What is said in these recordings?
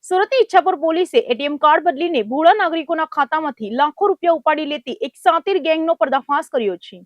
સુરતની ઈચ્છાપુર પોલીસે ATM card બદલીને ભોળા નાગરિકોના ખાતામાંથી લાખો રૂપિયા ઉપાડી લેતી એક સાતીર ગેંગનો પર્દાફાશ કર્યો છે.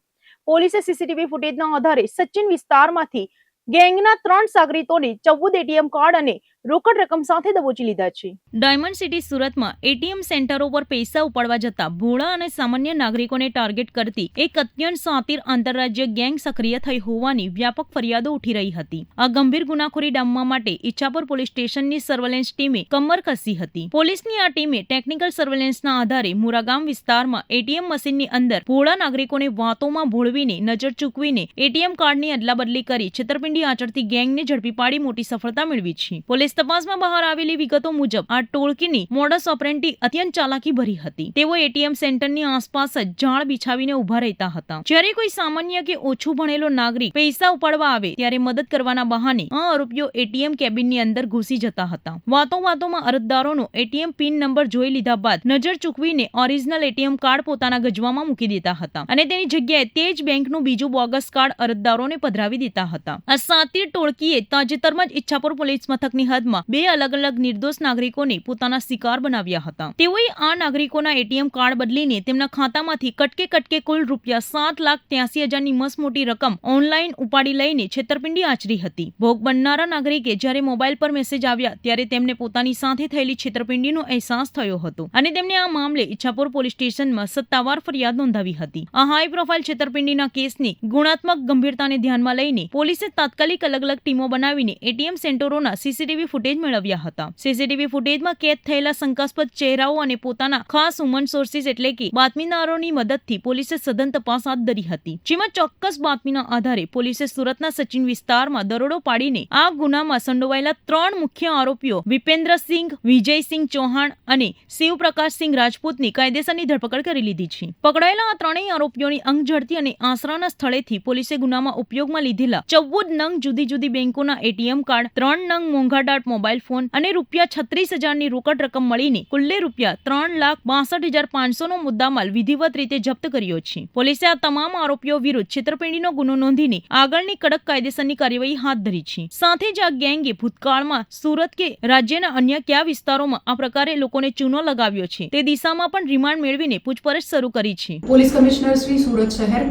પોલીસે સીસીટીવી ફૂટેજના આધારે સચિન વિસ્તારમાંથી ગેંગના 3 સાગરીતોને 14 એટીએમ કાર્ડ અને રોકડ રકમ સાથે દબોચી લીધા છે. ડાયમંડ સિટી સુરતમાં એટીએમ સેન્ટરો પર પૈસા ઉપાડવા જતા ભોળા અને સામાન્ય નાગરિકોને ટાર્ગેટ કરતી એક અત્યંત સાતીર આંતરરાજ્ય ગેંગ સક્રિય થઈ હોવાની વ્યાપક ફરિયાદો ઉઠી રહી હતી. આ ગંભીર ગુનાખોરી ડામવા માટે ઈચ્છાપુર પોલીસ સ્ટેશનની સર્વેલન્સ ટીમે કમર કસી હતી. પોલીસની આ ટીમે ટેકનિકલ સર્વેલન્સના આધારે મુરાગામ વિસ્તારમાં એટીએમ મશીનની અંદર ભોળા નાગરિકોને વાતોમાં ભોળવીને નજર ચૂકવીને એટીએમ કાર્ડની અદલાબદલી કરી છેતરપિંડી આચરતી ગેંગને ઝડપી પાડી મોટી સફળતા મેળવી છે. પોલીસ તપાસમાં બહાર આવેલી વિગતો મુજબ આ ટોળકીની મોડસ ઓપરેન્ડી અત્યંત ચાલાકી ભરી હતી. તેઓ એટીએમ સેન્ટરની આસપાસ જ જાળ બિછાવીને ઉભા રહેતા હતા. જ્યારે કોઈ સામાન્ય કે ઓછું ભણેલો નાગરિક પૈસા ઉપાડવા આવે ત્યારે મદદ કરવાના બહાને આ આરોપીઓ એટીએમ કેબિનની અંદર ઘૂસી જતા હતા. વાતોમાં અરજદારોનો એટીએમ પિન નંબર જોઈ લીધા બાદ નજર ચૂકવીને ઓરિજિનલ એટીએમ કાર્ડ પોતાના ગજવામાં મૂકી દેતા હતા અને તેની જગ્યાએ તે જ બેંકનું બીજું બોગસ કાર્ડ અરજદારોને પધરાવી દેતા હતા. આ સાતીર ટોળકીએ તાજેતરમાં જ ઈચ્છાપુર પોલીસ મથકની હદમાં 2 અલગ નિર્દોષ નાગરિકોને પોતાના શિકાર બનાવ્યા હતા. તેઓએ આ નાગરિકોના એટીએમ કાર્ડ બદલીને તેમના ખાતામાંથી કટકે કુલ ₹7,83,000ની મસમોટી રકમ ઓનલાઈન ઉપાડી લઈને છેતરપિંડી આચરી હતી. ભોગ બનનારા નાગરિકે જ્યારે મોબાઈલ પર મેસેજ આવ્યા ત્યારે તેમને પોતાની સાથે થયેલી છેતરપિંડીનો અહેસાસ થયો હતો અને તેમને આ મામલે ઈચ્છાપુર પોલીસ સ્ટેશનમાં સત્તાવાર ફરિયાદ નોંધાવી હતી. આ હાઈ પ્રોફાઇલ છેતરપિંડીના કેસની ગુણાત્મક ગંભીરતાને ધ્યાનમાં લઈને પોલીસે તાત્કાલિક અલગ ટીમો બનાવીને એટીએમ સેન્ટરોના સીસીટીવી ફૂટેજ મેળવ્યા હતા. સીસીટીવી ફૂટેજમાં કેદ થયેલા શંકાસ્પદ ચહેરાઓ અને પોતાના ખાસ હ્યુમન સોર્સિસ એટલે કે બાતમીદારોની મદદથી પોલીસે સઘન તપાસ હાથ ધરી હતી. જેમાં ચોક્કસ બાતમીના આધારે પોલીસે સુરતના સચિન વિસ્તારમાં દરોડો પાડીને આ ગુનામાં સંડોવાયેલા 3 મુખ્ય આરોપીઓ વિપેન્દ્રસિંહ, વિજયસિંહ ચૌહાણ અને શિવપ્રકાશસિંહ રાજપૂતની કાયદેસરની ધરપકડ કરી લીધી છે. પકડાયેલા આ 3 આરોપીઓની અંગ ઝડતી અને આસરાના સ્થળેથી પોલીસે ગુનામાં ઉપયોગમાં લીધેલા 14 નંગ જુદી બેંકોના એટીએમ કાર્ડ, 3 નંગ મોંઘાદાટ મોબાઈલ ફોન અને ₹36,000ની રોકડ રકમ મળીને કુલ્લે ₹3,62,500નો મુદ્દામાલ વિધિવત રીતે જપ્ત કર્યો છે. પોલીસે આ તમામ આરોપીઓ વિરુદ્ધ છેતરપિંડીનો ગુનો નોંધીને આગળની કડક કાયદેસરની કાર્યવાહી હાથ ધરી છે. સાથે જ આ ગેંગે ભૂતકાળમાં સુરત કે રાજ્યના અન્ય કયા વિસ્તારોમાં આ પ્રકારે લોકોને ચૂનો લગાવ્યો છે તે દિશામાં પણ રિમાન્ડ મેળવીને પૂછપરછ શરૂ કરી છે. પોલીસ કમિશનર શ્રી સુરત શહેર,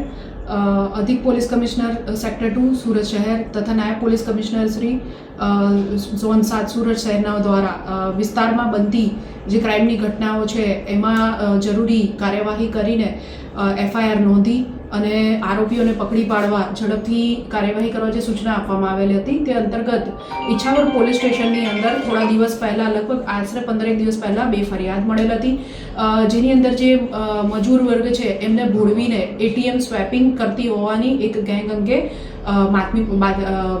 અધિક પોલીસ કમિશનર સેક્ટર 2 સુરત શહેર તથા નાયબ police commissioner Shri zone 7 Surat શહેરના દ્વારા વિસ્તારમાં બનતી જે ક્રાઇમની ઘટનાઓ છે એમાં જરૂરી કાર્યવાહી કરીને એફઆઈઆર નોંધી અને આરોપીઓને પકડી પાડવા ઝડપથી કાર્યવાહી કરવા જે સૂચના આપવામાં આવેલી હતી તે અંતર્ગત ઈચ્છાપુર પોલીસ સ્ટેશનની અંદર થોડા દિવસ પહેલાં લગભગ આશરે 15 દિવસ પહેલાં 2 ફરિયાદ મળેલ હતી, જેની અંદર જે મજૂર વર્ગ છે એમને ભોળવીને એટીએમ સ્વેપિંગ કરતી હોવાની એક ગેંગ અંગે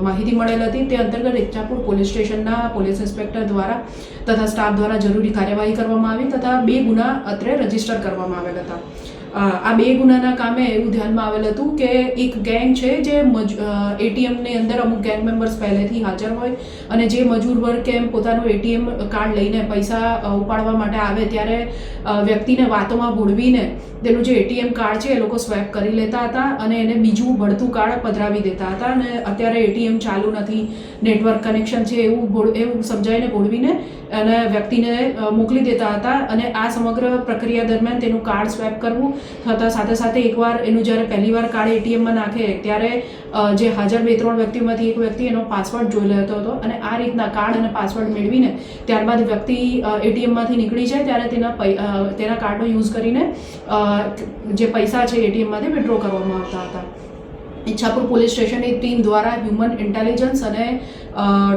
માહિતી મળેલ હતી. તે અંતર્ગત ઈચ્છાપુર પોલીસ સ્ટેશનના પોલીસ ઇન્સ્પેક્ટર દ્વારા તથા સ્ટાફ દ્વારા જરૂરી કાર્યવાહી કરવામાં આવી તથા 2 ગુના અત્રે રજીસ્ટર કરવામાં આવેલ હતા. આ 2 ગુનાના કામે એવું ધ્યાનમાં આવેલ હતું કે એક ગેંગ છે જે એટીએમની અંદર અમુક ગેંગ મેમ્બર્સ પહેલેથી હાજર હોય અને જે મજૂર વર્ગ કેમ પોતાનું એટીએમ કાર્ડ લઈને પૈસા ઉપાડવા માટે આવે ત્યારે વ્યક્તિને વાતોમાં ભોળવીને તેનું જે એટીએમ કાર્ડ છે એ લોકો સ્વેપ કરી લેતા હતા અને એને બીજું ભળતું કાર્ડ પધરાવી દેતા હતા અને અત્યારે એટીએમ ચાલુ નથી, નેટવર્ક કનેક્શન છે એવું સમજાવીને ભોળવીને અને વ્યક્તિને મોકલી દેતા હતા અને આ સમગ્ર પ્રક્રિયા દરમિયાન તેનું કાર્ડ સ્વેપ કરવું થતાં સાથે એકવાર એનું જ્યારે પહેલીવાર કાર્ડ એટીએમમાં નાખે ત્યારે જે હાજર 2-3 વ્યક્તિઓમાંથી એક વ્યક્તિ એનો પાસવર્ડ જોઈ લેતો હતો અને આ રીતના કાર્ડ અને પાસવર્ડ મેળવીને ત્યારબાદ વ્યક્તિ એટીએમમાંથી નીકળી જાય ત્યારે તેના કાર્ડનો યુઝ કરીને જે પૈસા છે એટીએમમાંથી વિડ્રો કરવામાં આવતા હતા. ઈચ્છાપુર પોલીસ સ્ટેશનની ટીમ દ્વારા હ્યુમન ઇન્ટેલિજન્સ અને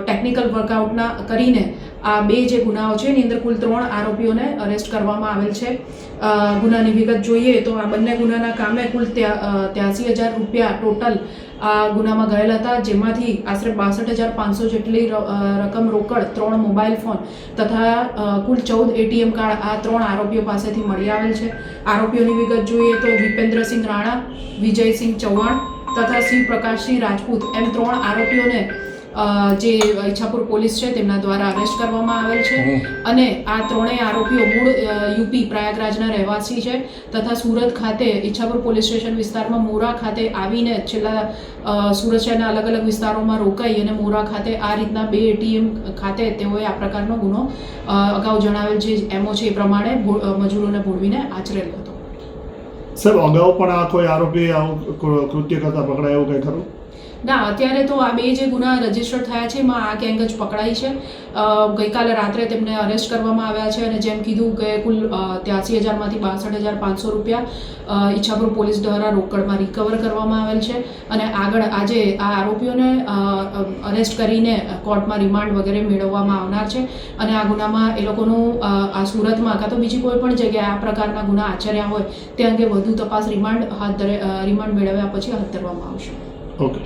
ટેકનિકલ વર્કઆઉટના કરીને આ 2 જે ગુનાઓ છે એની અંદર કુલ 3 આરોપીઓને અરેસ્ટ કરવામાં આવેલ છે. ગુનાની વિગત જોઈએ તો આ બંને ગુનાના કામે કુલ ₹83,000 ટોટલ આ ગુનામાં ગયેલ હતા, જેમાંથી આશરે 62,500 જેટલી રકમ રોકડ, 3 મોબાઈલ ફોન તથા કુલ 14 એટીએમ કાર્ડ આ 3 આરોપીઓ પાસેથી મળી આવેલ છે. આરોપીઓની વિગત જોઈએ તો વિપેન્દ્રસિંહ રાણા, વિજયસિંહ ચૌહાણ તથા શિવપ્રકાશસિંહ રાજપૂત એમ 3 આરોપીઓને જે ઈચ્છાપુર પોલીસ છે તેમના દ્વારા અરેસ્ટ કરવામાં આવેલ છે અને આ ત્રણેય આરોપીઓ મૂળ યુપી પ્રયાગરાજના રહેવાસી છે તથા સુરત ખાતે ઈચ્છાપુર પોલીસ સ્ટેશન વિસ્તારમાં મોરા ખાતે આવીને છેલ્લા સુરત શહેરના અલગ અલગ વિસ્તારોમાં રોકાઈ અને મોરા ખાતે આ રીતના 2 એટીએમ ખાતે તેઓએ આ પ્રકારનો ગુનો અગાઉ જણાવેલ જે એમઓ છે એ પ્રમાણે મજૂરોને ભોળવીને આચરેલ હતો. સર અગાઉ પણ આ કોઈ આરોપી આવું કૃત્ય કરતા પકડાય એવું કંઈ ખરું? ના, અત્યારે તો આ 2 જે ગુના રજીસ્ટર થયા છે એમાં આ ગેંગ જ પકડાઈ છે. ગઈકાલે રાત્રે તેમને અરેસ્ટ કરવામાં આવ્યા છે અને જેમ કીધું કે કુલ 83,000માંથી 62,500 રૂપિયા ઈચ્છાપુર પોલીસ દ્વારા રોકડમાં રિકવર કરવામાં આવેલ છે અને આગળ આજે આ આરોપીઓને અરેસ્ટ કરીને કોર્ટમાં રિમાન્ડ વગેરે મેળવવામાં આવનાર છે અને આ ગુનામાં એ લોકોનું આ સુરતમાં કાં તો બીજી કોઈ પણ જગ્યાએ આ પ્રકારના ગુના આચર્યા હોય તે અંગે વધુ તપાસ રિમાન્ડ મેળવ્યા પછી હાથ ધરવામાં આવશે. ઓકે.